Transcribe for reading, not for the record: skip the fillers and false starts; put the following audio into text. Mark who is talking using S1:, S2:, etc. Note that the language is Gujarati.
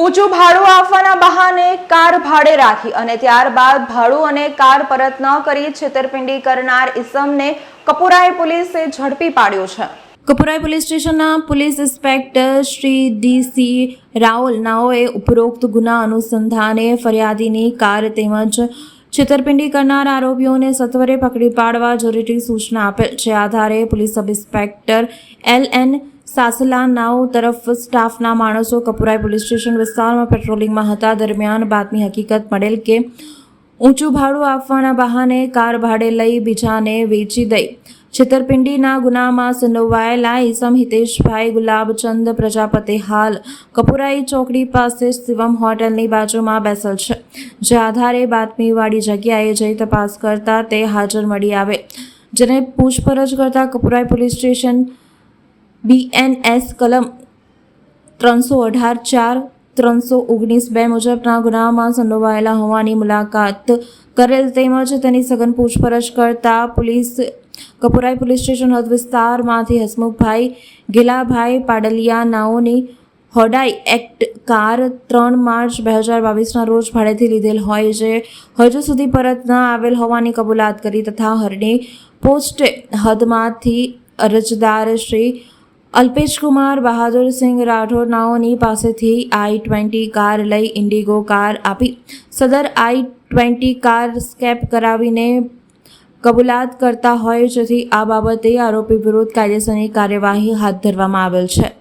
S1: ઊંચું ભાડું આપવાના બહાને કાર ભાડે રાખી અને ત્યારબાદ ભાડું અને કાર પરત ન કરી છેતરપિંડી કરનાર ઇસમને કપુરાઈ પોલીસે ઝડપી પાડ્યો છે। કપુરાઈ પોલીસ સ્ટેશનના પોલીસ ઇન્સ્પેક્ટર શ્રી ડી.સી. રાઓલ નાઓએ ઉપરોક્ત ગુના અનુસંધાને ફરિયાદીની કાર તેમજ છેતરપિંડી કરનાર આરોપીઓને સત્વરે પકડી પાડવા જરૂરી સૂચના આપેલ। જે આધારે પોલીસ સબ ઇન્સ્પેક્ટર એલ.એન. સાસલા નાઓ તરફ સ્ટાફના માણસો કપુરાઈ પોલીસ સ્ટેશન વિસ્તારમાં પેટ્રોલિંગમાં હતા। દરમિયાન બાતમી હકીકત મળેલ કે ઊંચું ભાડું આપવાના બહાને કાર ભાડે લઈ બીજાને વેચી દઈ છેતરપિંડીના ગુનામાં સંડોવાયેલા ઈસમ હિતેશભાઈ ગુલાબચંદ પ્રજાપતિ હાલ કપુરાઈ ચોકડી પાસે શિવમ હોટલની બાજુમાં બેસેલ છે। જે આધારે બાતમીવાળી જગ્યાએ જઈ તપાસ કરતા તે હાજર મળી આવે, જેને પૂછપરછ કરતા કપુરાઈ પોલીસ સ્ટેશન BNS કલમ 318(4)319(2) મુજબના ગુનામાં સંડોવાયેલા હોવાની મુલાકાત કરેલ તેમજ તેની સઘન પૂછપરછ કરતા પોલીસ કપુરાઈ પોલીસ સ્ટેશન હદ વિસ્તારમાંથી હસમુખભાઈ ગેલાભાઈ પાડલિયા નાઓની હોડાઈ એક્ટ કાર 3 માર્ચ 2022ના રોજ ભાડેથી લીધેલ હોય, જે હજુ સુધી પરત ન આવેલ હોવાની કબૂલાત કરી તથા હરની પોસ્ટે હદમાંથી અરજદાર શ્રી અલ્પેશકુમાર બહાદુરસિંહ રાઠોડ નાઓની પાસેથી I-20 કાર લઈ ઇન્ડિગો કાર આપી સદર I-20 કાર સ્કેપ કરાવીને કબૂલાત કરતા હોય, જેથી આ બાબતે આરોપી વિરુદ્ધ કાયદેસરની કાર્યવાહી હાથ ધરવામાં આવેલ છે।